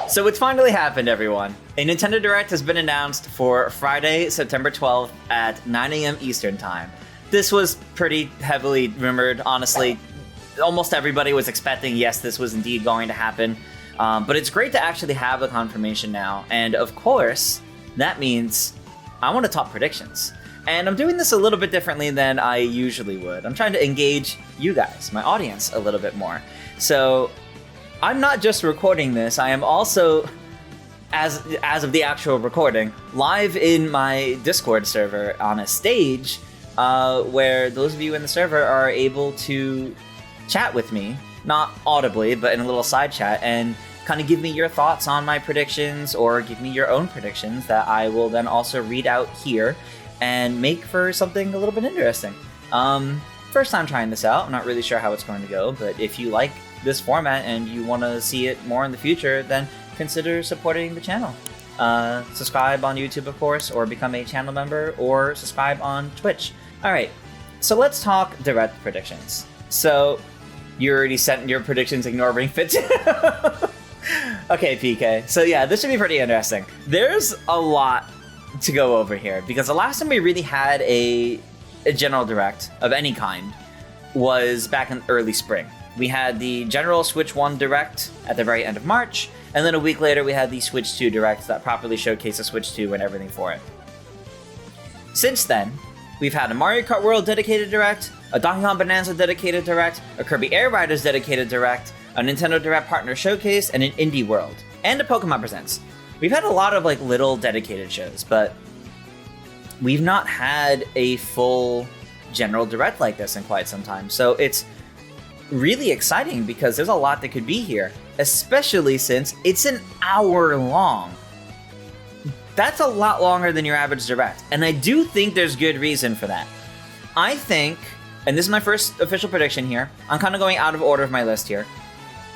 So it's finally happened, everyone. A Nintendo Direct has been announced for Friday, September 12th at 9 a.m. Eastern Time. This was pretty heavily rumored, honestly. Almost everybody was expecting, yes, this was indeed going to happen. But it's great to actually have the confirmation now. And of course, that means I want to talk predictions. And I'm doing this a little bit differently than I usually would. I'm trying to engage you guys, my audience, a little bit more. So I'm not just recording this, I am also, as of the actual recording, live in my Discord server on a stage where those of you in the server are able to chat with me, not audibly, but in a little side chat, and kind of give me your thoughts on my predictions or give me your own predictions that I will then also read out here and make for something a little bit interesting. First time trying this out, I'm not really sure how it's going to go, but if you like this format and you want to see it more in the future, then consider supporting the channel. Subscribe on YouTube, of course, or become a channel member, or subscribe on Twitch. Alright, so let's talk direct predictions. So, you already sent your predictions, ignore Ring Fit. Okay, PK. So yeah, this should be pretty interesting. There's a lot to go over here, because the last time we really had a general direct of any kind was back in early spring. We had the general Switch 1 direct at the very end of March, and then a week later we had the Switch 2 direct that properly showcased the Switch 2 and everything for it. Since then, we've had a Mario Kart World dedicated direct, a Donkey Kong Bonanza dedicated direct, a Kirby Air Riders dedicated direct, a Nintendo Direct Partner Showcase, and an Indie World, and a Pokemon Presents. We've had a lot of like little dedicated shows, but we've not had a full general direct like this in quite some time. So it's really exciting because there's a lot that could be here, especially since it's an hour long. That's a lot longer than your average direct, and I do think there's good reason for that. I think, and this is my first official prediction here, I'm kind of going out of order of my list here,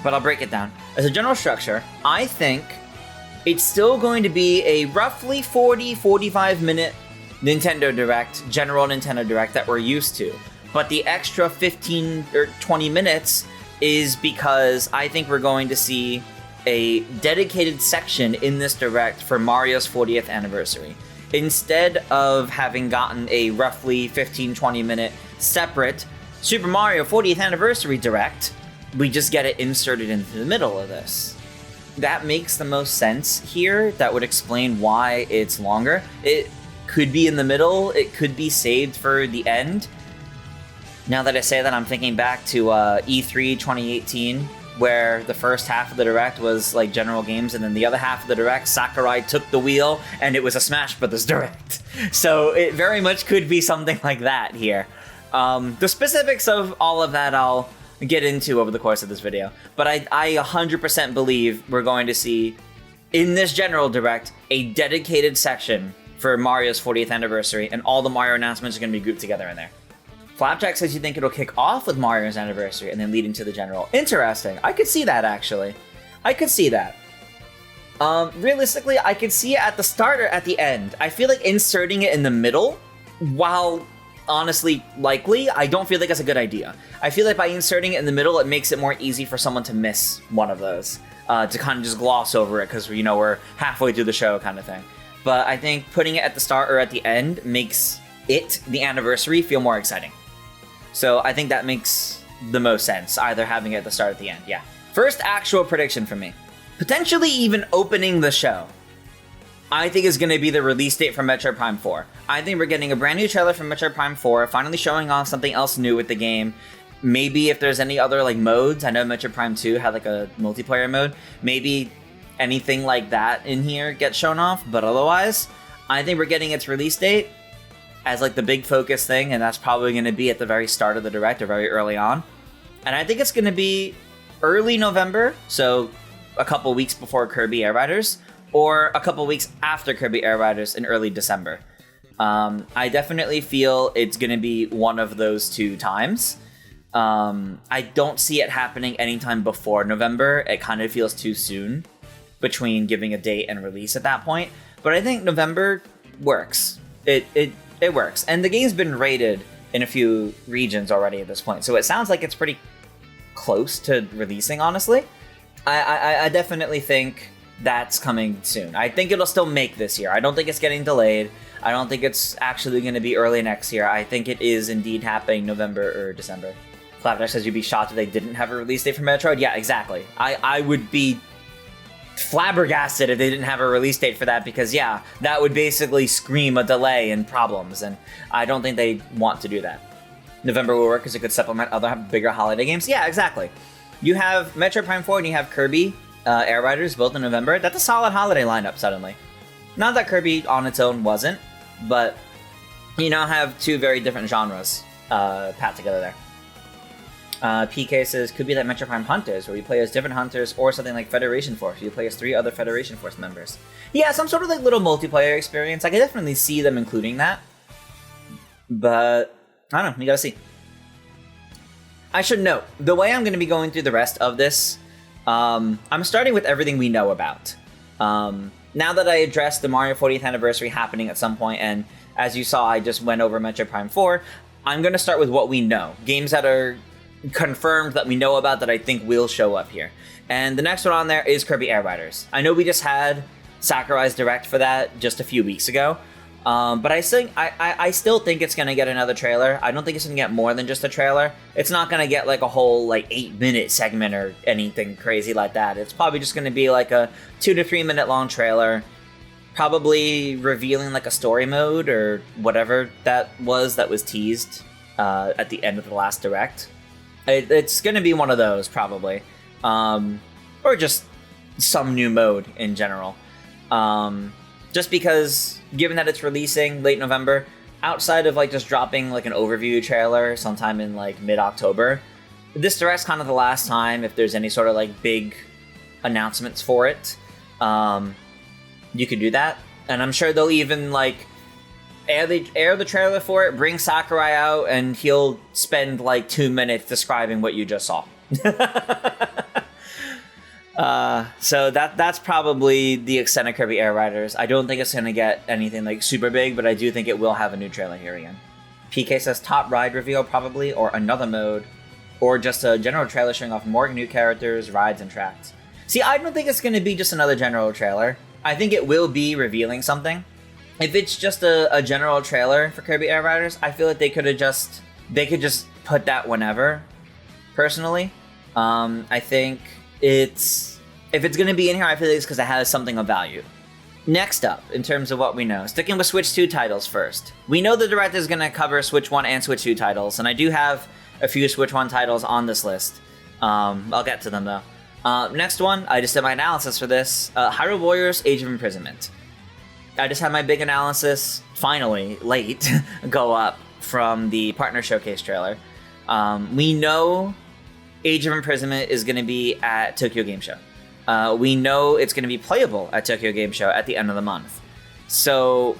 but I'll break it down. As a general structure, I think it's still going to be a roughly 40-45 minute Nintendo Direct, general Nintendo Direct that we're used to. But the extra 15 or 20 minutes is because I think we're going to see a dedicated section in this Direct for Mario's 40th anniversary. Instead of having gotten a roughly 15-20 minute separate Super Mario 40th Anniversary Direct, we just get it inserted into the middle of this. That makes the most sense here. That would explain why it's longer. It could be in the middle, it could be saved for the end. Now that I say that, I'm thinking back to E3 2018, where the first half of the Direct was like general games, and then the other half of the Direct, Sakurai took the wheel, and it was a Smash Brothers Direct. So it very much could be something like that here. The specifics of all of that I'll get into over the course of this video, but I 100% believe we're going to see, in this general Direct, a dedicated section for Mario's 40th anniversary, and all the Mario announcements are going to be grouped together in there. Flapjack says you think it'll kick off with Mario's anniversary and then lead into the general. Interesting. I could see that, actually. I could see that. Realistically, I could see it at the start or at the end. I feel like inserting it in the middle, while honestly likely, I don't feel like that's a good idea. I feel like by inserting it in the middle, it makes it more easy for someone to miss one of those, to kind of just gloss over it because, you know, we're halfway through the show kind of thing. But I think putting it at the start or at the end makes it, the anniversary, feel more exciting. So I think that makes the most sense, either having it at the start or at the end, yeah. First actual prediction for me. Potentially even opening the show, I think is going to be the release date for Metroid Prime 4. I think we're getting a brand new trailer for Metroid Prime 4, finally showing off something else new with the game. Maybe if there's any other like modes, I know Metroid Prime 2 had like a multiplayer mode, maybe anything like that in here gets shown off, but otherwise, I think we're getting its release date as like the big focus thing, and that's probably going to be at the very start of the Direct or very early on. And I think it's going to be early November, so a couple weeks before Kirby Air Riders, or a couple weeks after Kirby Air Riders in early December. I definitely feel it's going to be one of those two times. I don't see it happening anytime before November. It kind of feels too soon between giving a date and release at that point. But I think November works. It works. And the game's been rated in a few regions already at this point, so it sounds like it's pretty close to releasing, honestly. I definitely think that's coming soon. I think it'll still make this year. I don't think it's getting delayed. I don't think it's actually going to be early next year. I think it is indeed happening November or December. Clapdash says you'd be shocked if they didn't have a release date for Metroid. Yeah, exactly. I would be flabbergasted if they didn't have a release date for that, because yeah, that would basically scream a delay and problems, and I don't think they want to do that. November will work because it could supplement other bigger holiday games. Yeah, exactly. You have Metroid Prime 4 and you have Kirby Air Riders both in November. That's a solid holiday lineup suddenly. Not that Kirby on its own wasn't, but you now have two very different genres pat together there. PK says, could be like Metroid Prime Hunters, where you play as different hunters, or something like Federation Force, you play as 3 other Federation Force members. Yeah, some sort of like little multiplayer experience. I can definitely see them including that. But, I don't know, you gotta see. I should note, the way I'm going to be going through the rest of this, I'm starting with everything we know about. Now that I addressed the Mario 40th anniversary happening at some point, and as you saw, I just went over Metroid Prime 4, I'm going to start with what we know. Games that are confirmed that we know about that I think will show up here. And the next one on there is Kirby Air Riders. I know we just had Sakurai's Direct for that just a few weeks ago, but I still think it's going to get another trailer. I don't think it's going to get more than just a trailer. It's not going to get like a whole like 8-minute segment or anything crazy like that. It's probably just going to be like a 2 to 3 minute long trailer, probably revealing like a story mode or whatever that was teased at the end of the last Direct. It's going to be one of those, probably. Or just some new mode in general. Just because, given that it's releasing late November, outside of like just dropping like an overview trailer sometime in like mid-October, this Direct's kind of the last time if there's any sort of like big announcements for it. You could do that. And I'm sure they'll even like air the trailer for it, bring Sakurai out, and he'll spend like 2 minutes describing what you just saw. So that's probably the extent of Kirby Air Riders. I don't think it's going to get anything like super big, but I do think it will have a new trailer here again. PK says top ride reveal probably, or another mode, or just a general trailer showing off more new characters, rides, and tracks. See, I don't think it's going to be just another general trailer. I think it will be revealing something. If it's just a general trailer for Kirby Air Riders, I feel like they could just put that whenever, personally. I think if it's going to be in here, I feel like it's because it has something of value. Next up, in terms of what we know, sticking with Switch 2 titles first. We know the Direct is going to cover Switch 1 and Switch 2 titles, and I do have a few Switch 1 titles on this list. I'll get to them, though. Next one, I just did my analysis for this. Hyrule Warriors Age of Imprisonment. I just had my big analysis, finally, late, go up from the Partner Showcase trailer. We know Age of Imprisonment is going to be at Tokyo Game Show. We know it's going to be playable at Tokyo Game Show at the end of the month. So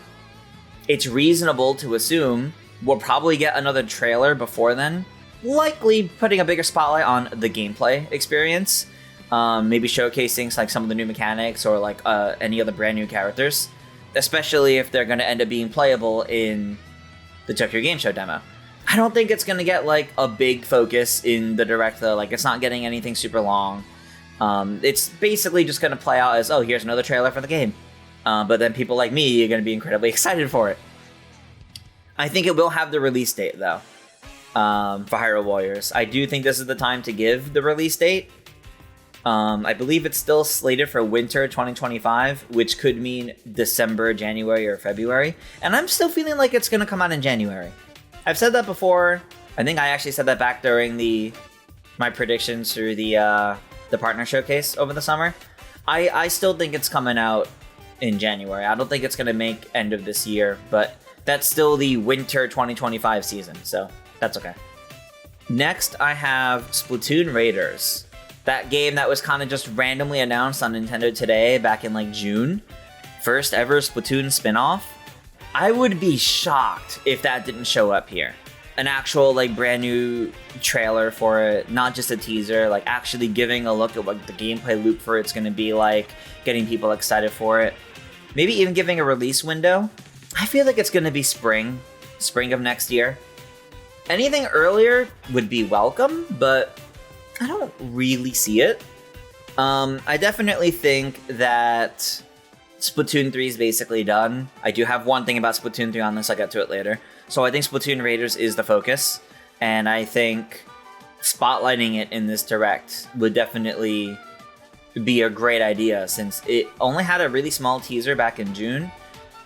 it's reasonable to assume we'll probably get another trailer before then, likely putting a bigger spotlight on the gameplay experience, maybe showcasing like some of the new mechanics or like any other brand new characters, especially if they're going to end up being playable in the Tokyo Game Show demo. I don't think it's going to get like a big focus in the Direct though. Like, it's not getting anything super long. It's basically just going to play out as, oh, here's another trailer for the game. But then people like me are going to be incredibly excited for it. I think it will have the release date though, for Hyrule Warriors. I do think this is the time to give the release date. I believe it's still slated for winter 2025, which could mean December, January, or February. And I'm still feeling like it's going to come out in January. I've said that before. I think I actually said that back during my predictions through the Partner Showcase over the summer. I still think it's coming out in January. I don't think it's going to make end of this year, but that's still the winter 2025 season, so that's okay. Next, I have Splatoon Raiders. That game that was kind of just randomly announced on Nintendo Today back in like June. First ever Splatoon spin-off. I would be shocked if that didn't show up here. An actual like brand new trailer for it, not just a teaser, like actually giving a look at what the gameplay loop for it's going to be like, getting people excited for it. Maybe even giving a release window. I feel like it's going to be spring of next year. Anything earlier would be welcome, but I don't really see it. I definitely think that Splatoon 3 is basically done. I do have one thing about Splatoon 3 on this, I'll get to it later. So I think Splatoon Raiders is the focus, and I think spotlighting it in this direct would definitely be a great idea, since it only had a really small teaser back in June,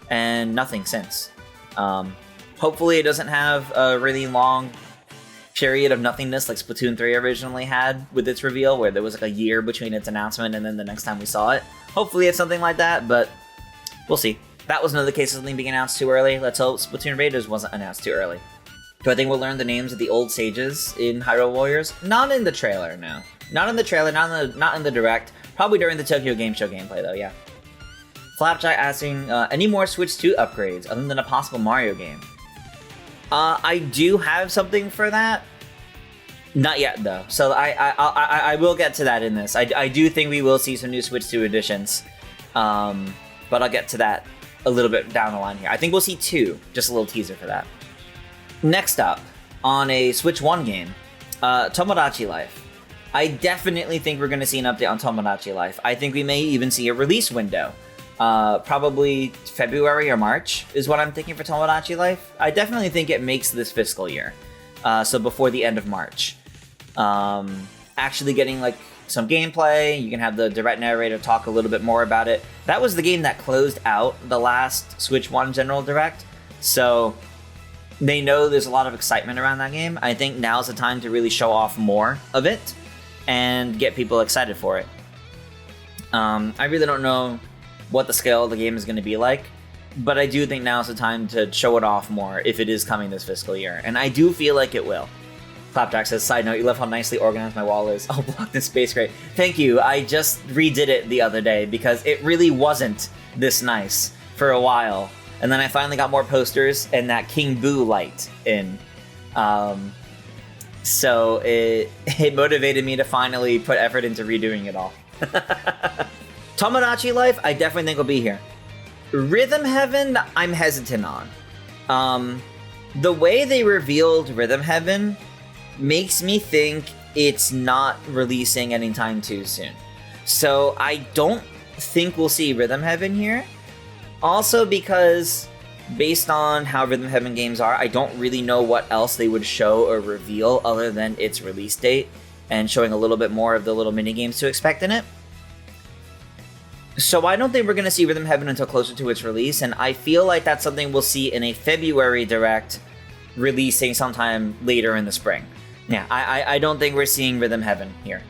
and nothing since. Hopefully it doesn't have a really long period of nothingness like Splatoon 3 originally had with its reveal, where there was like a year between its announcement and then the next time we saw it. Hopefully it's something like that, but we'll see. That was another case of something being announced too early. Let's hope Splatoon Raiders wasn't announced too early. Do I think we'll learn the names of the old sages in Hyrule Warriors? Not in the trailer, no. Not in the trailer, not in the direct. Probably during the Tokyo Game Show gameplay though, yeah. Flapjack asking, any more Switch 2 upgrades other than a possible Mario game? I do have something for that. Not yet, though. So I will get to that in this. I do think we will see some new Switch 2 editions. But I'll get to that a little bit down the line here. I think we'll see 2. Just a little teaser for that. Next up, on a Switch 1 game, Tomodachi Life. I definitely think we're going to see an update on Tomodachi Life. I think we may even see a release window. Probably February or March is what I'm thinking for Tomodachi Life. I definitely think it makes this fiscal year. So before the end of March. Actually getting like some gameplay, you can have the direct narrator talk a little bit more about it. That was the game that closed out the last Switch 1 General Direct, so they know there's a lot of excitement around that game. I think now's the time to really show off more of it and get people excited for it. I really don't know what the scale of the game is going to be like, but I do think now's the time to show it off more if it is coming this fiscal year, and I do feel like it will. Flapjack says, side note, you love how nicely organized my wall is. Oh, blocked in space gray. Thank you. I just redid it the other day because it really wasn't this nice for a while. And then I finally got more posters and that King Boo light in. So it motivated me to finally put effort into redoing it all. Tomodachi Life, I definitely think will be here. Rhythm Heaven, I'm hesitant on. The way they revealed Rhythm Heaven makes me think it's not releasing anytime too soon. So I don't think we'll see Rhythm Heaven here. Also because, based on how Rhythm Heaven games are, I don't really know what else they would show or reveal other than its release date and showing a little bit more of the little mini games to expect in it. So I don't think we're going to see Rhythm Heaven until closer to its release, and I feel like that's something we'll see in a February Direct releasing sometime later in the spring. Yeah, I don't think we're seeing Rhythm Heaven here.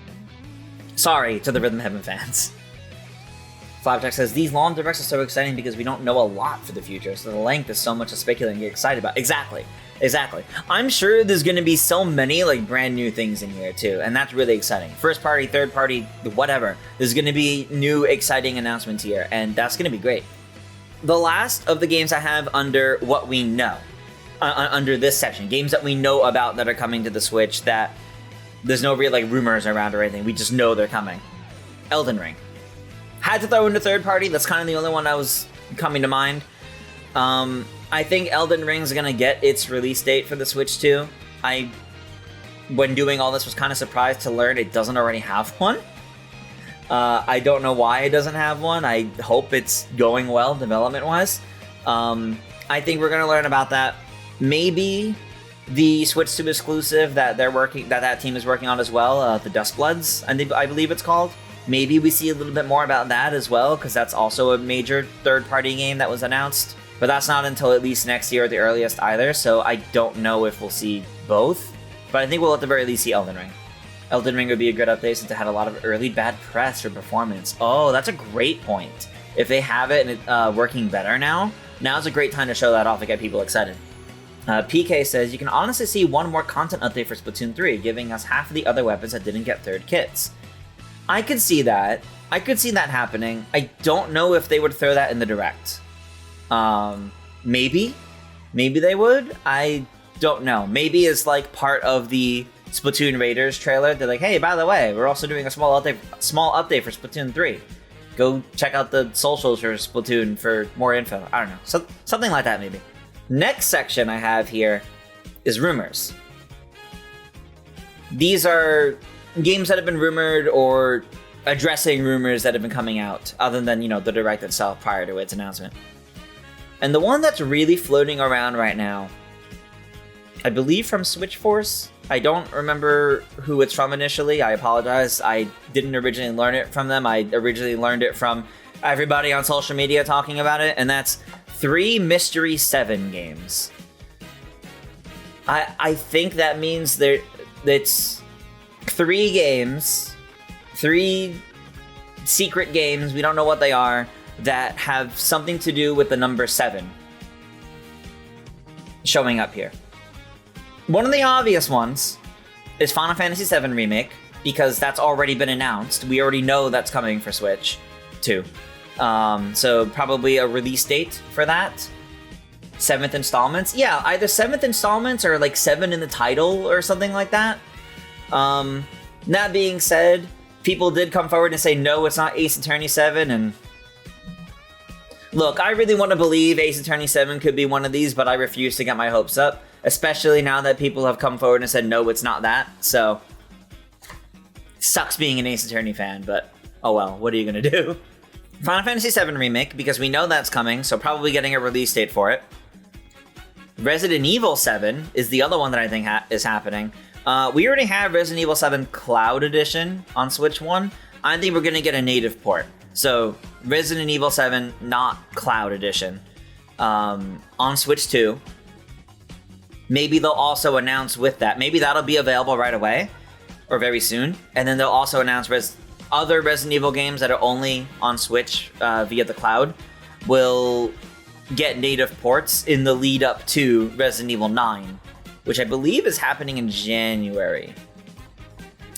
Sorry to the Rhythm Heaven fans. Flapjack says, these long directs are so exciting because we don't know a lot for the future, so the length is so much to speculate and get excited about. Exactly. I'm sure there's going to be so many like brand new things in here too, and that's really exciting. First party, third party, whatever. There's going to be new exciting announcements here, and that's going to be great. The last of the games I have under what we know, under this section, games that we know about that are coming to the Switch that there's no real like rumors around or anything, we just know they're coming. Elden Ring. Had to throw in a third party, that's kind of the only one that was coming to mind. I think Elden Ring's gonna get its release date for the Switch 2. When doing all this, was kind of surprised to learn it doesn't already have one. I don't know why it doesn't have one. I hope it's going well development-wise. I think we're gonna learn about that. Maybe the Switch 2 exclusive that that team is working on as well, the Dustbloods, I believe it's called. Maybe we see a little bit more about that as well, because that's also a major third-party game that was announced. But that's not until at least next year at the earliest either, so I don't know if we'll see both. But I think we'll at the very least see Elden Ring. Elden Ring would be a good update since it had a lot of early bad press for performance. Oh, that's a great point. If they have it and working better now's a great time to show that off and get people excited. PK says, you can honestly see one more content update for Splatoon 3, giving us half of the other weapons that didn't get third kits. I could see that. I could see that happening. I don't know if they would throw that in the Direct. Maybe they would. I don't know. Maybe it's like part of the Splatoon Raiders trailer. They're like, hey, by the way, we're also doing a small update for Splatoon 3. Go check out the socials for Splatoon for more info. I don't know. So, something like that, maybe. Next section I have here is rumors. These are games that have been rumored or addressing rumors that have been coming out, other than, you know, the Direct itself prior to its announcement. And the one that's really floating around right now, I believe from Switchforce. I don't remember who it's from initially. I apologize. I didn't originally learn it from them. I originally learned it from everybody on social media talking about it, and that's 3 Mystery 7 games. I think that means it's 3 games, 3 secret games, we don't know what they are, that have something to do with the number 7 showing up here. One of the obvious ones is Final Fantasy VII Remake, because that's already been announced. We already know that's coming for Switch 2. So probably a release date for that. 7th installments. Yeah, either 7th installments or like 7 in the title or something like that. That being said, people did come forward and say, no, it's not Ace Attorney 7, and look, I really want to believe Ace Attorney 7 could be one of these, but I refuse to get my hopes up, especially now that people have come forward and said, no, it's not that. So, sucks being an Ace Attorney fan, but oh well, what are you going to do? Final Fantasy VII Remake, because we know that's coming, so probably getting a release date for it. Resident Evil 7 is the other one that I think is happening. We already have Resident Evil 7 Cloud Edition on Switch 1. I think we're going to get a native port. So, Resident Evil 7, not Cloud Edition, on Switch 2. Maybe they'll also announce with that. Maybe that'll be available right away, or very soon. And then they'll also announce other Resident Evil games that are only on Switch via the cloud will get native ports in the lead up to Resident Evil 9, which I believe is happening in January.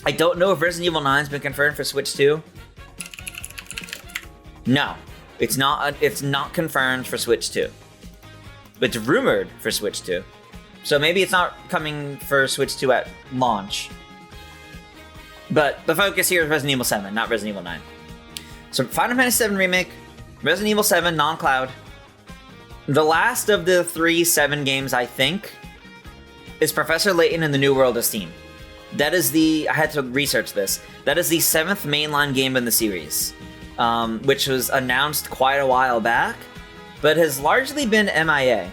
I don't know if Resident Evil 9's been confirmed for Switch 2. No, it's not confirmed for Switch 2. It's rumored for Switch 2. So maybe it's not coming for Switch 2 at launch. But the focus here is Resident Evil 7, not Resident Evil 9. So Final Fantasy VII Remake, Resident Evil 7 non-cloud. The last of the 3 7 games, I think, is Professor Layton and the New World of Steam. That is I had to research this. That is the 7th mainline game in the series, which was announced quite a while back, but has largely been MIA.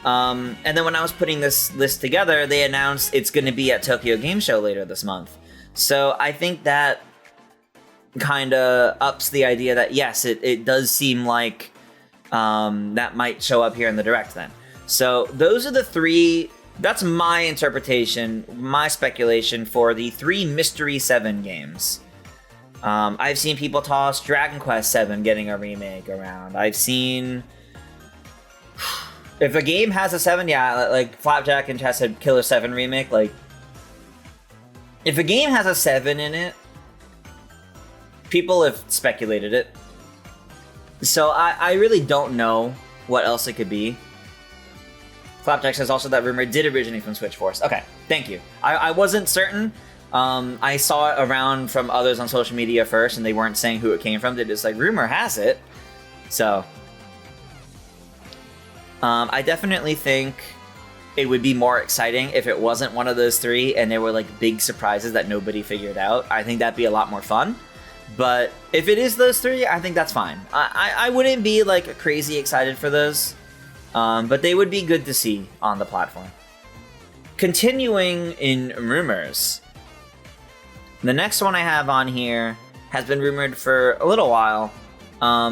And then when I was putting this list together, they announced it's going to be at Tokyo Game Show later this month. So I think that kind of ups the idea that, yes, it does seem like that might show up here in the Direct then. So those are the 3, that's my interpretation, my speculation for the 3 Mystery 7 games. I've seen people toss Dragon Quest 7 getting a remake around. I've seen... If a game has a 7, yeah, like Flapjack and Chess had Killer 7 remake, like... If a game has a 7 in it, people have speculated it. So I really don't know what else it could be. Flapjack says also that rumor did originate from Switchforce. Okay, thank you. I wasn't certain. I saw it around from others on social media first, and they weren't saying who it came from. They're just like, rumor has it. So, I definitely think it would be more exciting if it wasn't one of those 3 and there were like big surprises that nobody figured out. I think that'd be a lot more fun. But if it is those 3, I think that's fine. I wouldn't be like crazy excited for those, but they would be good to see on the platform. Continuing in rumors, the next one I have on here has been rumored for a little while.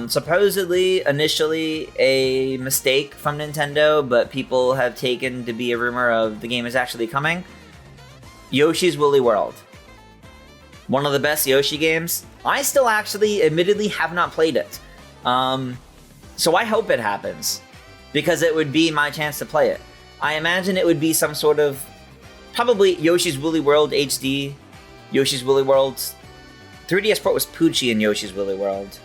Supposedly, initially a mistake from Nintendo, but people have taken to be a rumor of the game is actually coming. Yoshi's Woolly World. One of the best Yoshi games. I still actually, admittedly, have not played it. So I hope it happens, because it would be my chance to play it. I imagine it would be some sort of, probably Yoshi's Woolly World HD, Yoshi's Woolly World. 3DS port was Poochie in Yoshi's Woolly World.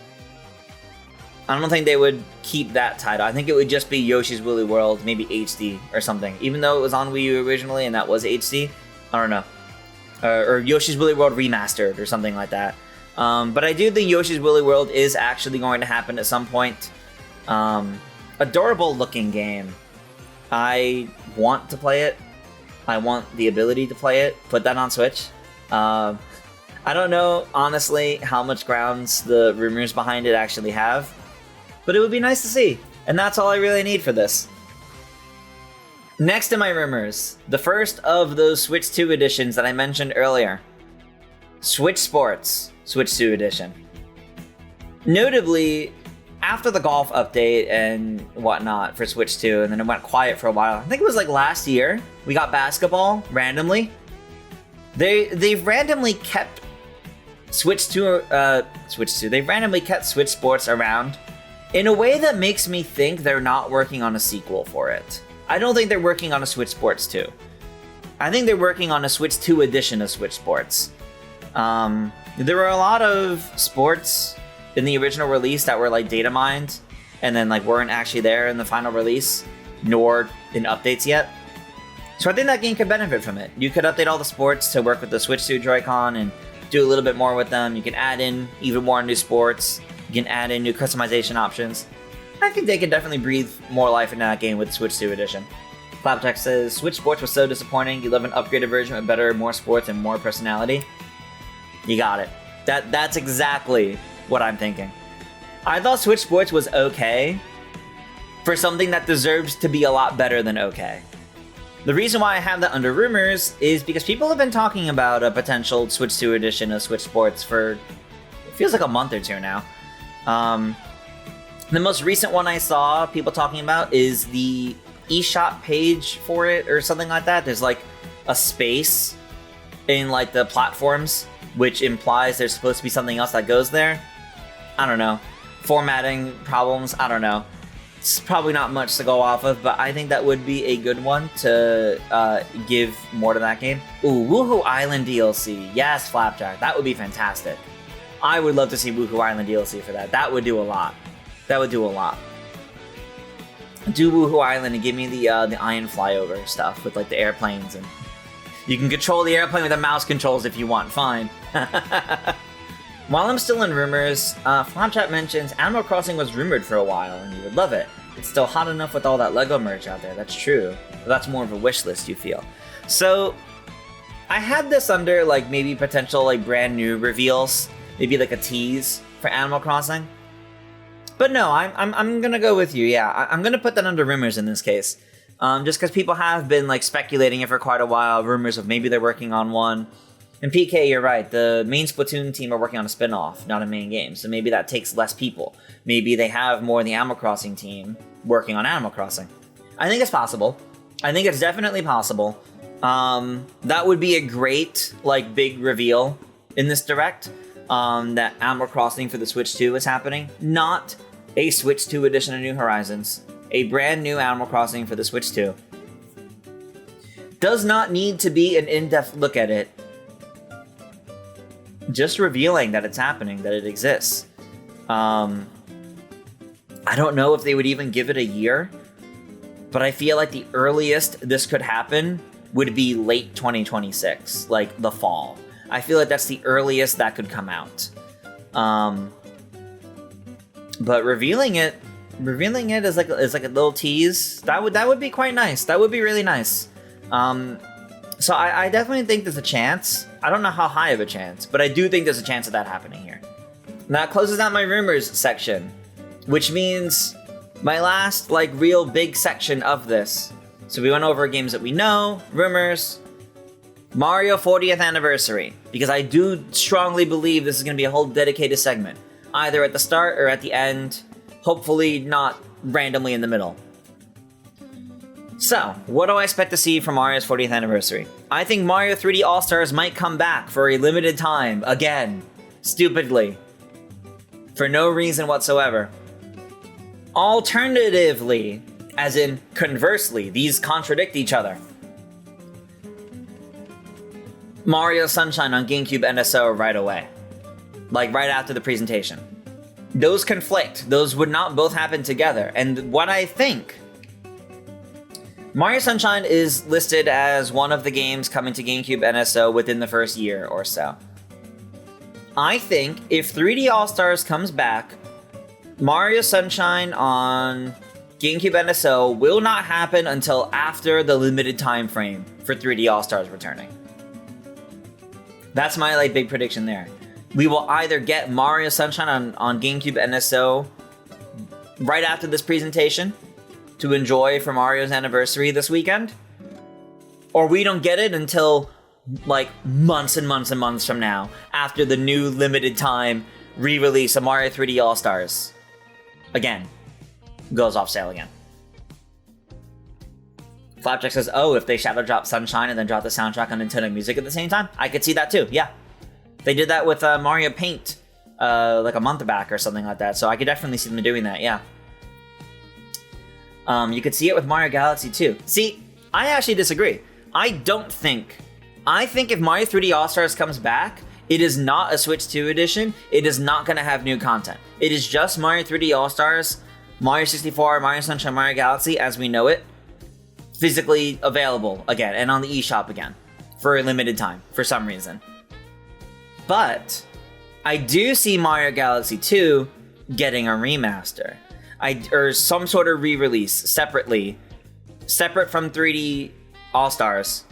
I don't think they would keep that title. I think it would just be Yoshi's Woolly World, maybe HD or something. Even though it was on Wii U originally and that was HD, I don't know. Or Yoshi's Woolly World Remastered or something like that. But I do think Yoshi's Woolly World is actually going to happen at some point. Adorable looking game. I want to play it. I want the ability to play it. Put that on Switch. I don't know, honestly, how much grounds the rumors behind it actually have, but it would be nice to see, and that's all I really need for this. Next in my rumors, the first of those Switch 2 editions that I mentioned earlier. Switch Sports, Switch 2 edition. Notably, after the golf update and whatnot for Switch 2, and then it went quiet for a while, I think it was like last year, we got basketball, randomly. They've randomly kept Switch 2, they've randomly kept Switch Sports around in a way that makes me think they're not working on a sequel for it. I don't think they're working on a Switch Sports 2. I think they're working on a Switch 2 edition of Switch Sports. There were a lot of sports in the original release that were like data mined and then like weren't actually there in the final release, nor in updates yet. So I think that game could benefit from it. You could update all the sports to work with the Switch 2 Joy-Con and do a little bit more with them. You can add in even more new sports. You can add in new customization options. I think they could definitely breathe more life into that game with the Switch 2 edition. Flapjack says, Switch Sports was so disappointing. You love an upgraded version with better, more sports, and more personality. You got it. That's exactly what I'm thinking. I thought Switch Sports was okay for something that deserves to be a lot better than okay. The reason why I have that under rumors is because people have been talking about a potential Switch 2 edition of Switch Sports for, it feels like a month or two now. The most recent one I saw people talking about is the eShop page for it or something like that. There's like a space in like the platforms, which implies there's supposed to be something else that goes there. I don't know. Formatting problems, I don't know. It's probably not much to go off of, but I think that would be a good one to give more to that game. Ooh, Woohoo Island DLC. Yes, Flapjack. That would be fantastic. I would love to see Woohoo Island DLC for that. That would do a lot. That would do a lot. Do Woohoo Island and give me the Iron Flyover stuff with like the airplanes, and you can control the airplane with the mouse controls if you want. Fine. While I'm still in rumors, Flapchat mentions Animal Crossing was rumored for a while and you would love it. It's still hot enough with all that LEGO merch out there. That's true. But that's more of a wish list, you feel. So I had this under like maybe potential like brand new reveals, maybe like a tease for Animal Crossing. But no, I'm gonna go with you. Yeah, I'm gonna put that under rumors in this case, just because people have been like speculating it for quite a while. Rumors of maybe they're working on one. And PK, you're right. The main Splatoon team are working on a spin-off, not a main game. So maybe that takes less people. Maybe they have more of the Animal Crossing team working on Animal Crossing. I think it's possible. I think it's definitely possible. That would be a great like big reveal in this direct. That Animal Crossing for the Switch 2 is happening. Not a Switch 2 edition of New Horizons. A brand new Animal Crossing for the Switch 2. Does not need to be an in-depth look at it. Just revealing that it's happening, that it exists. I don't know if they would even give it a year, but I feel like the earliest this could happen would be late 2026, like the fall. I feel like that's the earliest that could come out. But revealing it as like a little tease, that would be quite nice. That would be really nice. So I definitely think there's a chance. I don't know how high of a chance, but I do think there's a chance of that happening here. And that closes out my rumors section, which means my last like real big section of this. So we went over games that we know, rumors, Mario 40th anniversary, because I do strongly believe this is going to be a whole dedicated segment, either at the start or at the end, hopefully not randomly in the middle. So, what do I expect to see from Mario's 40th anniversary? I think Mario 3D All-Stars might come back for a limited time, again, stupidly, for no reason whatsoever. Alternatively, as in conversely, these contradict each other. Mario Sunshine on GameCube NSO right away. Like right after the presentation. Those conflict. Those would not both happen together. And what I think... Mario Sunshine is listed as one of the games coming to GameCube NSO within the first year or so. I think if 3D All-Stars comes back, Mario Sunshine on GameCube NSO will not happen until after the limited time frame for 3D All-Stars returning. That's my like big prediction there. We will either get Mario Sunshine on GameCube NSO right after this presentation to enjoy for Mario's anniversary this weekend, or we don't get it until like months and months and months from now after the new limited time re-release of Mario 3D All-Stars again goes off sale again. Flapjack says, oh, if they shadow drop Sunshine and then drop the soundtrack on Nintendo Music at the same time, I could see that too, yeah. They did that with Mario Paint like a month back or something like that, so I could definitely see them doing that, yeah. You could see it with Mario Galaxy too. See, I actually disagree. I think if Mario 3D All-Stars comes back, it is not a Switch 2 edition. It is not going to have new content. It is just Mario 3D All-Stars, Mario 64, Mario Sunshine, Mario Galaxy as we know it, physically available again and on the eShop again for a limited time for some reason. But I do see Mario Galaxy 2 getting a remaster. Or some sort of re-release separate from 3D All-Stars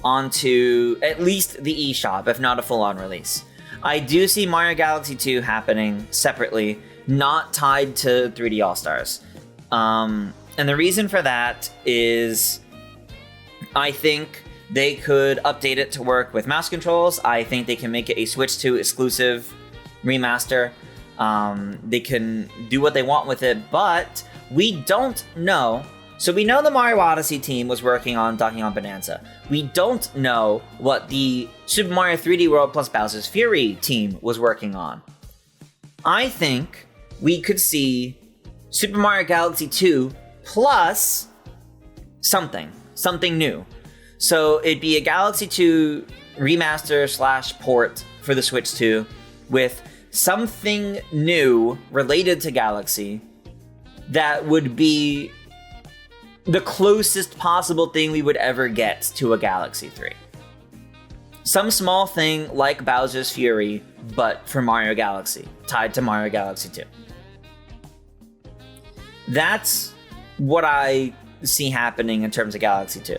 onto at least the eShop, if not a full-on release. I do see Mario Galaxy 2 happening separately, not tied to 3D All-Stars. And the reason for that is I think they could update it to work with mouse controls. I think they can make it a Switch 2 exclusive remaster. They can do what they want with it, but we don't know. So we know the Mario Odyssey team was working on Donkey Kong Bonanza. We don't know what the Super Mario 3D World plus Bowser's Fury team was working on. I think we could see Super Mario Galaxy 2 plus something new. So it'd be a Galaxy 2 remaster / port for the Switch 2 with something new related to Galaxy that would be the closest possible thing we would ever get to a Galaxy 3. Some small thing like Bowser's Fury, but for Mario Galaxy, tied to Mario Galaxy 2. That's what I see happening in terms of Galaxy 2.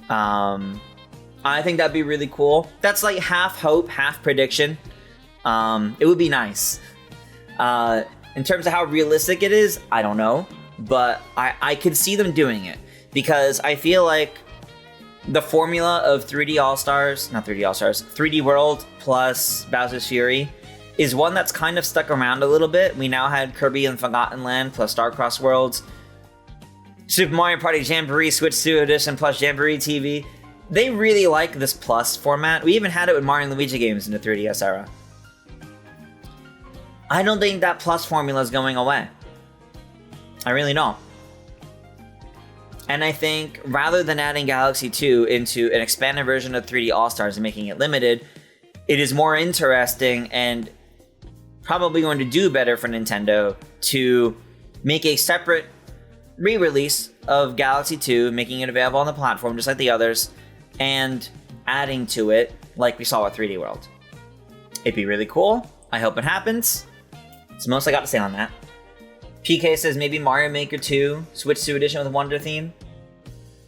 I think that'd be really cool. That's like half hope, half prediction. It would be nice. In terms of how realistic it is, I don't know. But I could see them doing it. Because I feel like the formula of 3D All-Stars, not 3D All-Stars, 3D World plus Bowser's Fury is one that's kind of stuck around a little bit. We now had Kirby and Forgotten Land plus Star Crossworlds, Super Mario Party Jamboree Switch 2 Edition plus Jamboree TV. They really like this plus format. We even had it with Mario and Luigi games in the 3DS era. I don't think that plus formula is going away. I really don't. And I think rather than adding Galaxy 2 into an expanded version of 3D All-Stars and making it limited, it is more interesting and probably going to do better for Nintendo to make a separate re-release of Galaxy 2, making it available on the platform just like the others, and adding to it like we saw with 3D World. It'd be really cool. I hope it happens. That's the most I got to say on that. PK says maybe Mario Maker 2, Switch 2 edition with Wonder theme.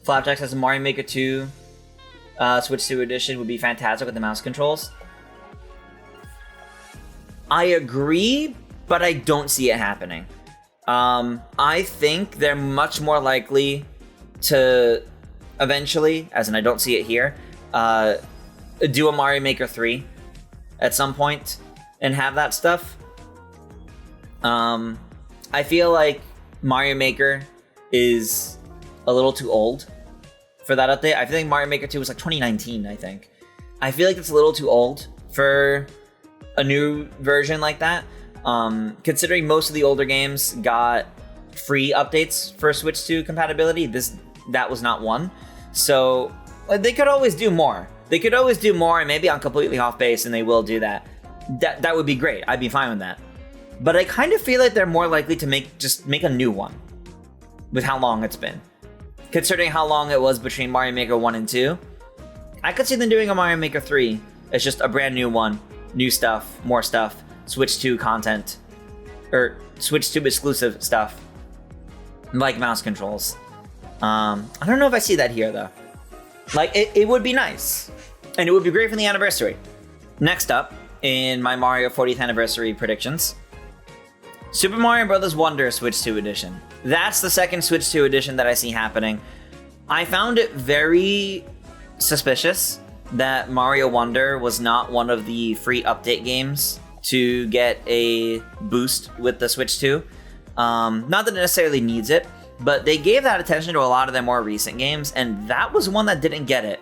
Flapjack says Mario Maker 2, Switch 2 edition would be fantastic with the mouse controls. I agree, but I don't see it happening. I think they're much more likely to eventually, as in I don't see it here, do a Mario Maker 3 at some point and have that stuff. I feel like Mario Maker is a little too old for that update. I feel like Mario Maker 2 was like 2019, I think. I feel like it's a little too old for a new version like that. Considering most of the older games got free updates for Switch 2 compatibility, that was not one. So they could always do more. They could always do more, and maybe I'm completely off base, and they will do that. That would be great. I'd be fine with that. But I kind of feel like they're more likely to make a new one with how long it's been. Considering how long it was between Mario Maker 1 and 2, I could see them doing a Mario Maker 3 as just a brand new one. New stuff, more stuff, Switch 2 content, or Switch 2 exclusive stuff, like mouse controls. I don't know if I see that here, though. Like, it would be nice. And it would be great for the anniversary. Next up, in my Mario 40th anniversary predictions, Super Mario Bros. Wonder Switch 2 Edition. That's the second Switch 2 Edition that I see happening. I found it very suspicious that Mario Wonder was not one of the free update games to get a boost with the Switch 2. Not that it necessarily needs it, but they gave that attention to a lot of their more recent games, and that was one that didn't get it.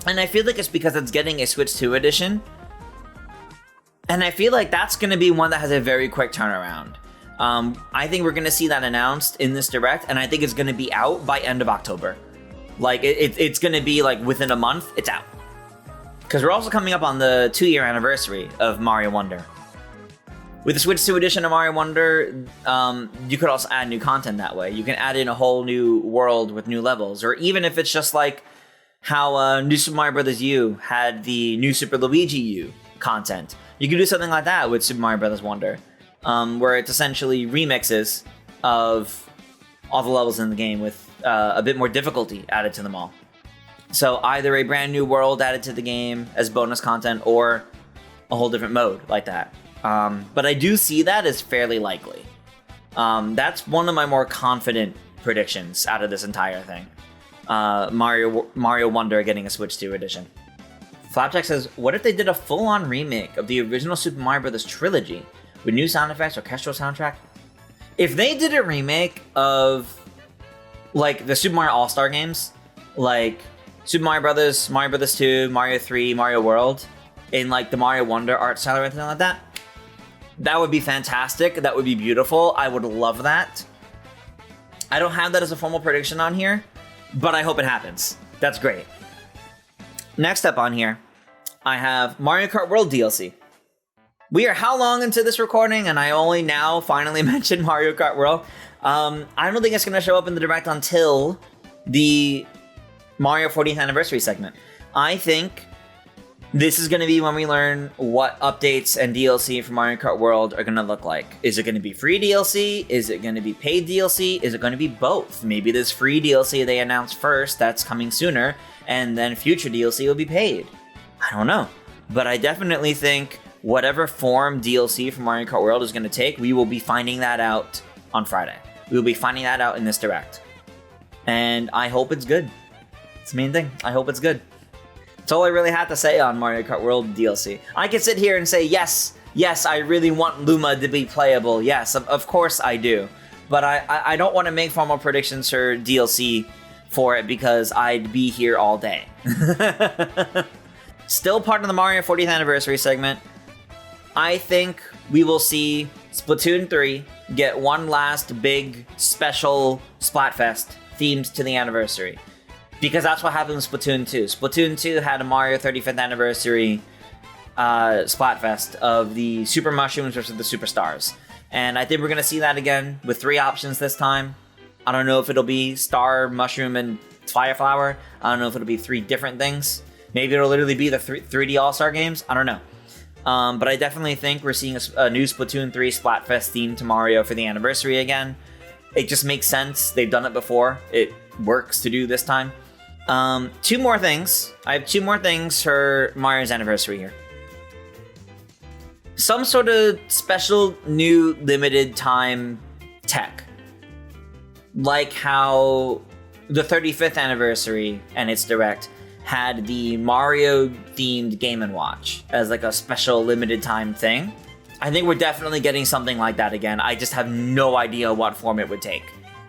And I feel like it's because it's getting a Switch 2 edition, and I feel like that's going to be one that has a very quick turnaround. I think we're going to see that announced in this Direct, and I think it's going to be out by end of October. Like, it's going to be, like, within a month, it's out. Because we're also coming up on the 2-year anniversary of Mario Wonder. With the Switch 2 edition of Mario Wonder, you could also add new content that way. You can add in a whole new world with new levels, or even if it's just like how New Super Mario Bros. U had the New Super Luigi U content. You can do something like that with Super Mario Bros. Wonder, where it's essentially remixes of all the levels in the game with a bit more difficulty added to them all. So either a brand new world added to the game as bonus content, or a whole different mode like that. But I do see that as fairly likely. That's one of my more confident predictions out of this entire thing. Mario Wonder getting a Switch 2 edition. Flapjack says, what if they did a full-on remake of the original Super Mario Bros. Trilogy with new sound effects, orchestral soundtrack? If they did a remake of, like, the Super Mario All-Star games, like Super Mario Bros., Mario Bros. 2, Mario 3, Mario World, in, like, the Mario Wonder art style or anything like that, that would be fantastic. That would be beautiful. I would love that. I don't have that as a formal prediction on here, but I hope it happens. That's great. Next up on here, I have Mario Kart World DLC. We are how long into this recording, and I only now finally mentioned Mario Kart World. I don't think it's going to show up in the Direct until the Mario 40th Anniversary segment. I think this is going to be when we learn what updates and DLC for Mario Kart World are going to look like. Is it going to be free DLC? Is it going to be paid DLC? Is it going to be both? Maybe this free DLC they announced first, that's coming sooner, and then future DLC will be paid. I don't know. But I definitely think whatever form DLC for Mario Kart World is going to take, we will be finding that out on Friday. We will be finding that out in this Direct. And I hope it's good. It's the main thing. I hope it's good. That's all I really had to say on Mario Kart World DLC. I can sit here and say, yes, I really want Luma to be playable. Yes, of course I do. But I don't want to make formal predictions for DLC for it because I'd be here all day. Still part of the Mario 40th Anniversary segment. I think we will see Splatoon 3 get one last big special Splatfest themed to the anniversary. Because that's what happened with Splatoon 2. Splatoon 2 had a Mario 35th Anniversary Splatfest of the Super Mushrooms versus the Superstars. And I think we're going to see that again with 3 options this time. I don't know if it'll be Star, Mushroom, and Fire Flower. I don't know if it'll be 3 different things. Maybe it'll literally be the 3D All-Star games. I don't know. But I definitely think we're seeing a new Splatoon 3 Splatfest theme to Mario for the anniversary again. It just makes sense. They've done it before. It works to do this time. 2 more things. I have 2 more things for Mario's anniversary here. Some sort of special new limited time tech. Like how the 35th anniversary and its Direct had the Mario themed Game & Watch as like a special limited time thing. I think we're definitely getting something like that again. I just have no idea what form it would take.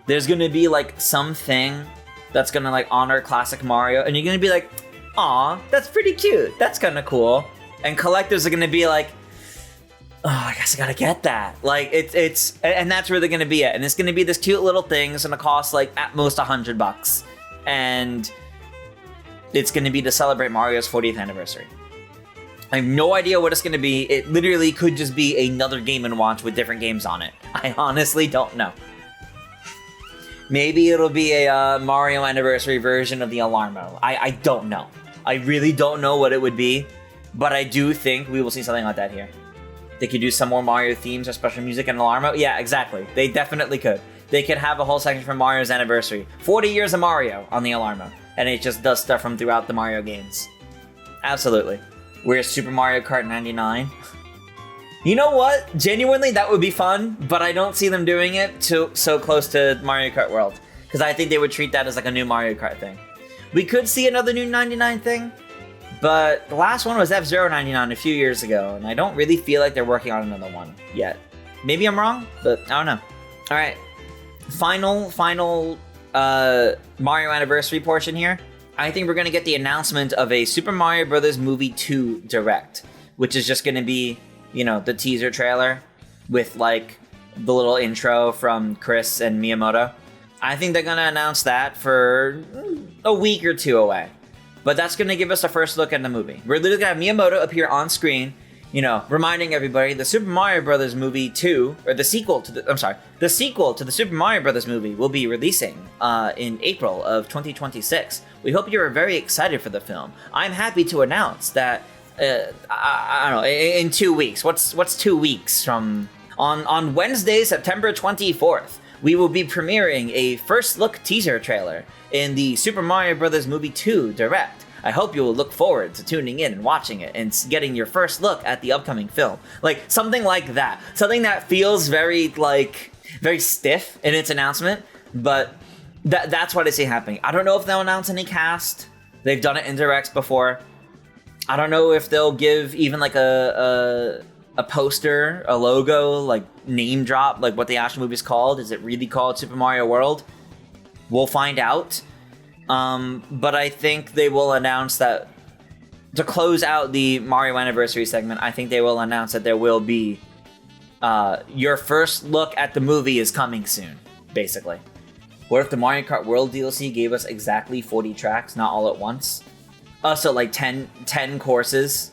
There's gonna be like something that's gonna like honor classic Mario, and you're gonna be like, aw, that's pretty cute, that's kinda cool. And collectors are gonna be like, oh, I guess I gotta get that. Like, and that's where they're gonna be at. And it's gonna be this cute little thing, it's gonna cost like at most $100. And it's gonna be to celebrate Mario's 40th anniversary. I have no idea what it's gonna be. It literally could just be another Game & Watch with different games on it. I honestly don't know. Maybe it'll be a Mario anniversary version of the Alarmo. I don't know. I really don't know what it would be, but I do think we will see something like that here. They could do some more Mario themes or special music in Alarmo. Yeah, exactly. They definitely could. They could have a whole section for Mario's anniversary. 40 years of Mario on the Alarmo. and it just does stuff from throughout the Mario games. Absolutely. Where's Super Mario Kart 99? You know what? Genuinely, that would be fun, but I don't see them doing it so close to Mario Kart World, because I think they would treat that as like a new Mario Kart thing. We could see another new 99 thing, but the last one was F-Zero 99 a few years ago, and I don't really feel like they're working on another one yet. Maybe I'm wrong, but I don't know. All right, final Mario anniversary portion here. I think we're gonna get the announcement of a Super Mario Bros. Movie 2 Direct, which is just gonna be, you know, the teaser trailer with like the little intro from Chris and Miyamoto. I think they're gonna announce that for a week or two away. But that's gonna give us a first look at the movie. We're literally gonna have Miyamoto appear on screen, you know, reminding everybody the Super Mario Bros. Movie 2, or the sequel to the Super Mario Bros. Movie will be releasing in April of 2026. We hope you are very excited for the film. I'm happy to announce that I don't know, in 2 weeks. What's 2 weeks from on Wednesday, September 24th, we will be premiering a first look teaser trailer in the Super Mario Bros. Movie 2 Direct. I hope you will look forward to tuning in and watching it and getting your first look at the upcoming film. Like something like that. Something that feels very stiff in its announcement, but that's what I see happening. I don't know if they'll announce any cast. They've done it in directs before. I don't know if they'll give even like a poster, a logo, like name drop, like what the actual movie is called. Is it really called Super Mario World? We'll find out. But I think they will announce that to close out the Mario Anniversary segment. I think they will announce that there will be your first look at the movie is coming soon, basically. What if the Mario Kart World DLC gave us exactly 40 tracks, not all at once? So like 10 courses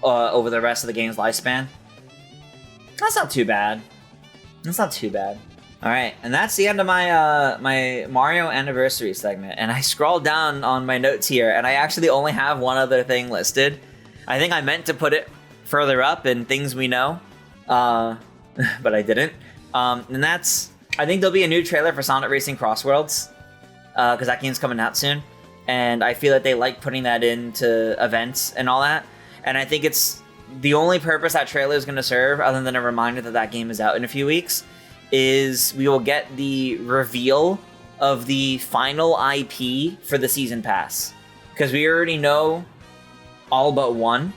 over the rest of the game's lifespan. That's not too bad. All right, and that's the end of my my Mario Anniversary segment. And I scrolled down on my notes here, and I actually only have one other thing listed. I think I meant to put it further up in things we know, but I didn't. And that's, I think there'll be a new trailer for Sonic Racing Crossworlds, because that game's coming out soon. And I feel that they like putting that into events and all that. And I think it's the only purpose that trailer is going to serve, other than a reminder that that game is out in a few weeks, is we will get the reveal of the final IP for the Season Pass. Because we already know all but one.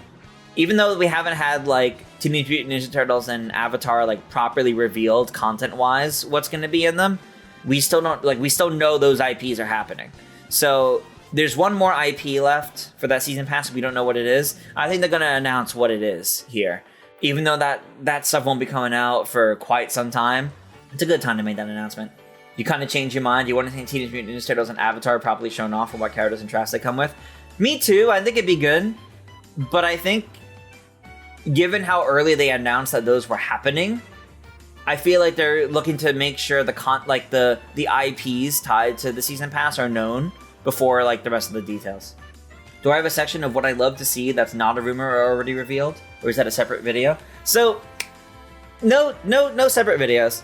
Even though we haven't had, like, Teenage Mutant Ninja Turtles and Avatar, like, properly revealed content-wise what's going to be in them, we still don't, like, we still know those IPs are happening. So there's one more IP left for that Season Pass. We don't know what it is. I think they're going to announce what it is here. Even though that stuff won't be coming out for quite some time, it's a good time to make that announcement. You kind of change your mind. You want to see Teenage Mutant Ninja Turtles and Avatar properly shown off and what characters and tracks they come with. Me too. I think it'd be good. But I think, given how early they announced that those were happening, I feel like they're looking to make sure the IPs tied to the Season Pass are known before like the rest of the details. Do I have a section of what I love to see that's not a rumor or already revealed? Or is that a separate video? So, no separate videos.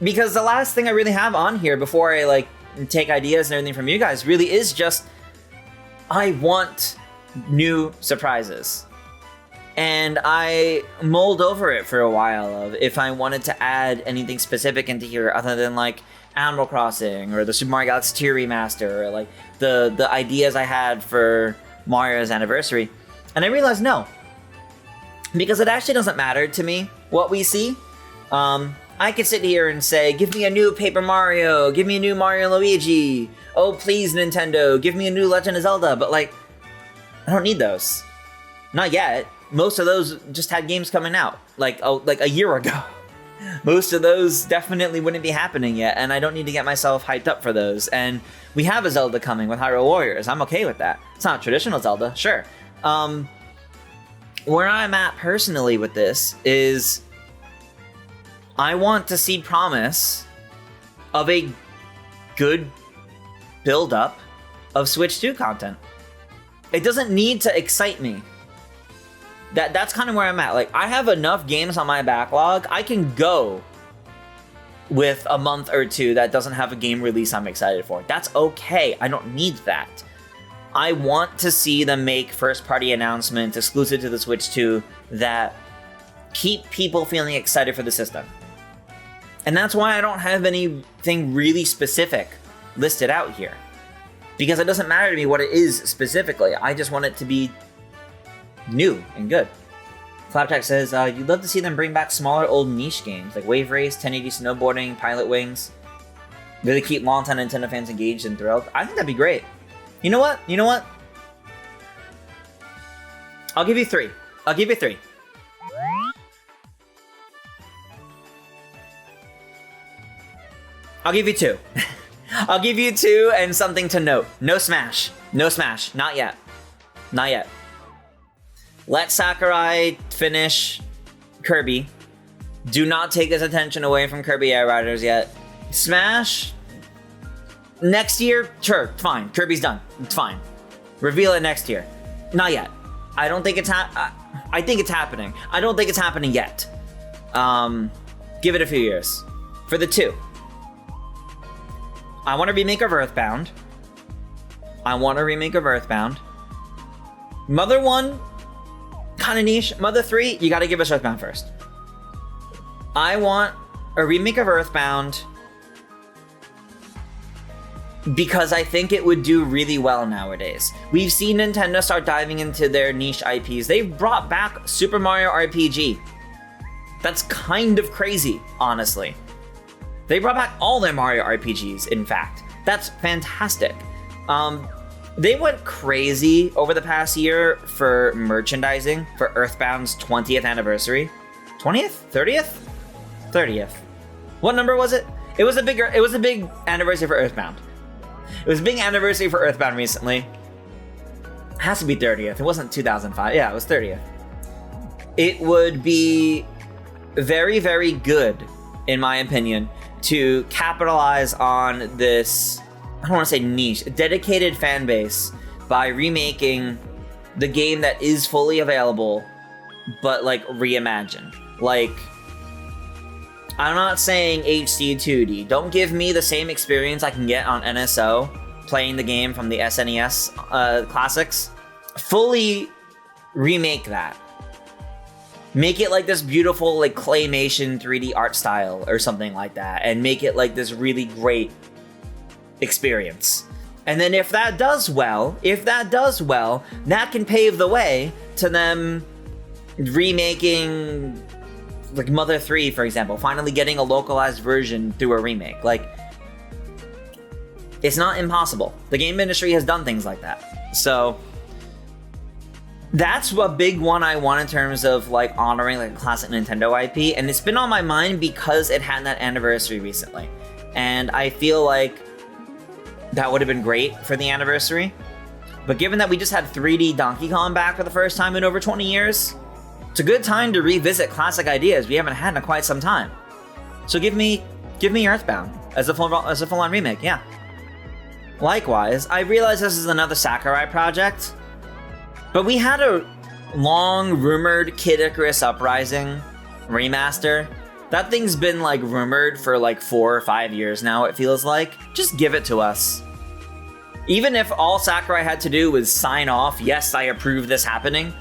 Because the last thing I really have on here before I like take ideas and everything from you guys really is just, I want new surprises. And I mulled over it for a while of if I wanted to add anything specific into here other than like Animal Crossing or the Super Mario Galaxy 2 remaster or like the ideas I had for Mario's anniversary. And I realized no. Because it actually doesn't matter to me what we see. I could sit here and say, give me a new Paper Mario, give me a new Mario and Luigi. Oh, please, Nintendo, give me a new Legend of Zelda. But like, I don't need those. Not yet. Most of those just had games coming out like a year ago. Most of those definitely wouldn't be happening yet, and I don't need to get myself hyped up for those. And we have a Zelda coming with Hyrule Warriors. I'm okay with that. It's not traditional Zelda, sure. Where I'm at personally with this is I want to see promise of a good build-up of Switch 2 content. It doesn't need to excite me. That's kind of where I'm at. Like, I have enough games on my backlog. I can go with a month or two that doesn't have a game release I'm excited for. That's okay. I don't need that. I want to see them make first-party announcements exclusive to the Switch 2 that keep people feeling excited for the system. And that's why I don't have anything really specific listed out here. Because it doesn't matter to me what it is specifically. I just want it to be new and good. Flapjack says, you'd love to see them bring back smaller old niche games like Wave Race, 1080 Snowboarding, Pilot Wings. Really keep longtime Nintendo fans engaged and thrilled. I think that'd be great. You know what? I'll give you 3. I'll give you 2. I'll give you 2 and something to note. No Smash. No Smash. Not yet. Not yet. Let Sakurai finish Kirby. Do not take his attention away from Kirby Air Riders yet. Smash? Next year? Sure, fine. Kirby's done. It's fine. Reveal it next year. Not yet. I don't think it's I think it's happening. I don't think it's happening yet. Give it a few years. For the 2. I want a remake of Earthbound. Mother 1, kind of niche. Mother 3, you gotta give us Earthbound first. I want a remake of Earthbound because I think it would do really well nowadays. We've seen Nintendo start diving into their niche IPs. They've brought back Super Mario RPG. That's kind of crazy, honestly. They brought back all their Mario RPGs, in fact. That's fantastic. They went crazy over the past year for merchandising for Earthbound's 20th anniversary. 20th? 30th? 30th. What number was it? It was a big anniversary for Earthbound. It was a big anniversary for Earthbound recently. It has to be 30th. It wasn't 2005. Yeah, it was 30th. It would be very, very good, in my opinion, to capitalize on this, I don't want to say niche, dedicated fan base by remaking the game that is fully available, but like reimagined. Like, I'm not saying HD 2D. Don't give me the same experience I can get on NSO playing the game from the SNES classics. Fully remake that. Make it like this beautiful like claymation 3D art style or something like that, and make it like this really great experience. And then if that does well, that can pave the way to them remaking like Mother 3, for example, finally getting a localized version through a remake. Like, it's not impossible. The game industry has done things like that. So that's a big one I want in terms of like honoring like a classic Nintendo IP, and it's been on my mind because it had that anniversary recently. And I feel like that would have been great for the anniversary. But given that we just had 3D Donkey Kong back for the first time in over 20 years, it's a good time to revisit classic ideas we haven't had in quite some time. So give me Earthbound as a full-on remake, yeah. Likewise, I realize this is another Sakurai project, but we had a long-rumored Kid Icarus Uprising remaster. That thing's been like rumored for like 4 or 5 years now, it feels like. Just give it to us. Even if all Sakurai had to do was sign off, yes, I approve this happening,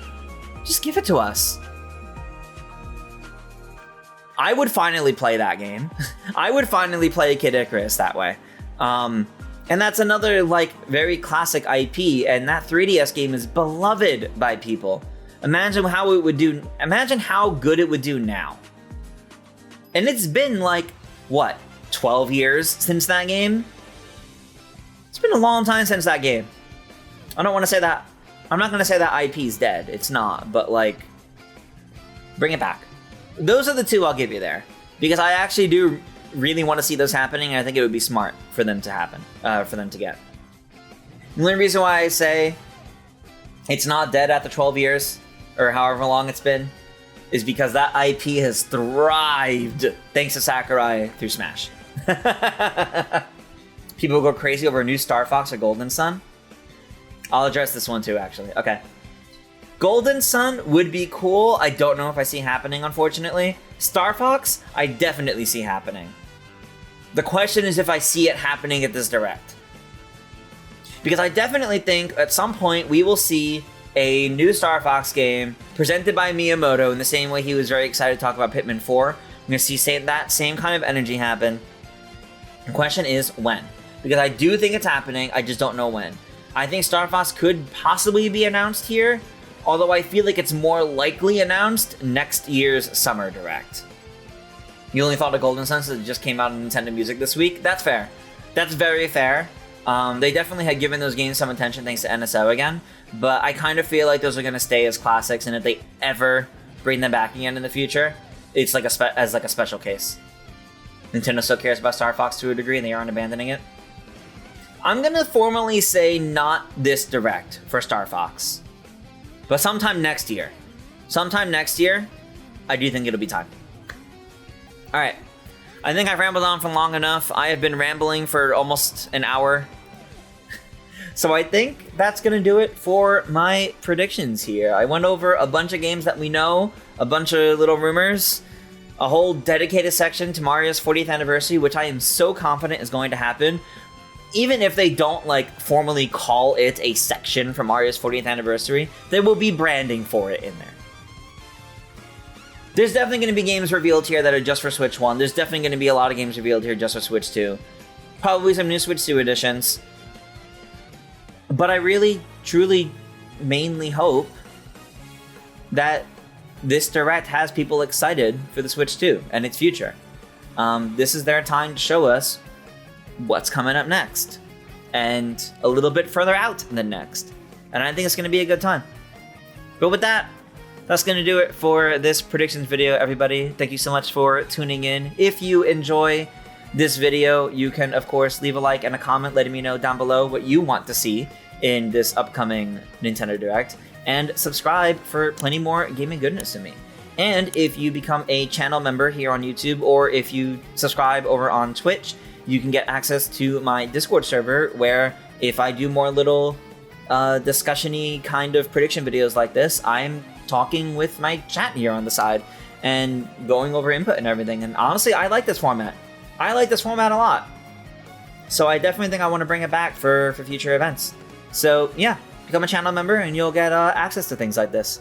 just give it to us. I would finally play that game. I would finally play Kid Icarus that way. And that's another like very classic IP, and that 3DS game is beloved by people. Imagine how good it would do now. And it's been like, what, 12 years since that game? It's been a long time since that game. I don't want to say that. I'm not going to say that IP's dead. It's not, but like, bring it back. Those are the 2 I'll give you there. Because I actually do really want to see those happening, and I think it would be smart for them to happen, for them to get. The only reason why I say it's not dead after 12 years, or however long it's been, is because that IP has thrived thanks to Sakurai through Smash. People go crazy over a new Star Fox or Golden Sun. I'll address this one too, actually. Okay. Golden Sun would be cool. I don't know if I see happening, unfortunately. Star Fox, I definitely see happening. The question is if I see it happening at this Direct. Because I definitely think at some point we will see a new Star Fox game presented by Miyamoto in the same way he was very excited to talk about Pikmin 4. I'm going to see that same kind of energy happen. The question is when. Because I do think it's happening, I just don't know when. I think Star Fox could possibly be announced here, although I feel like it's more likely announced next year's Summer Direct. You only thought of Golden Sun since it just came out on Nintendo Music this week? That's fair. That's very fair. They definitely had given those games some attention thanks to NSO again, but I kind of feel like those are going to stay as classics, and if they ever bring them back again in the future, it's like as a special case. Nintendo still cares about Star Fox to a degree, and they aren't abandoning it. I'm going to formally say not this Direct for Star Fox, but sometime next year. Sometime next year, I do think it'll be time. Alright, I think I've rambled on for long enough. I have been rambling for almost an hour. So I think that's going to do it for my predictions here. I went over a bunch of games that we know, a bunch of little rumors, a whole dedicated section to Mario's 40th anniversary, which I am so confident is going to happen. Even if they don't formally call it a section for Mario's 40th anniversary, there will be branding for it in there. There's definitely going to be games revealed here that are just for Switch 1. There's definitely going to be a lot of games revealed here just for Switch 2. Probably some new Switch 2 editions. But I really, truly, mainly hope that this Direct has people excited for the Switch 2 and its future. This is their time to show us what's coming up next. And a little bit further out than next. And I think it's going to be a good time. But with that, that's going to do it for this predictions video, everybody. Thank you so much for tuning in. If you enjoy this video, you can, of course, leave a like and a comment letting me know down below what you want to see in this upcoming Nintendo Direct. And subscribe for plenty more gaming goodness to me. And if you become a channel member here on YouTube, or if you subscribe over on Twitch, you can get access to my Discord server, where if I do more little discussion-y kind of prediction videos like this, I'm talking with my chat here on the side and going over input and everything. And honestly, I like this format. I like this format a lot. So I definitely think I want to bring it back for future events. So yeah, become a channel member and you'll get access to things like this.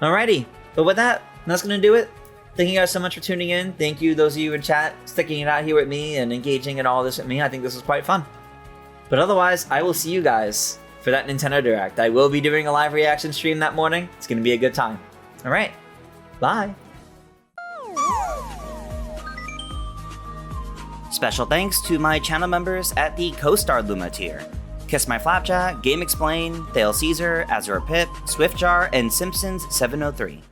Alrighty, but with that, that's going to do it. Thank you guys so much for tuning in. Thank you, those of you in chat, sticking it out here with me and engaging in all this with me. I think this was quite fun. But otherwise, I will see you guys for that Nintendo Direct. I will be doing a live reaction stream that morning. It's going to be a good time. Alright, bye. Special thanks to my channel members at the Co-Star Luma tier. Kiss My Flapjack, Game Explain, Thale Caesar, Azure Pip, Swiftjar, and Simpsons 703.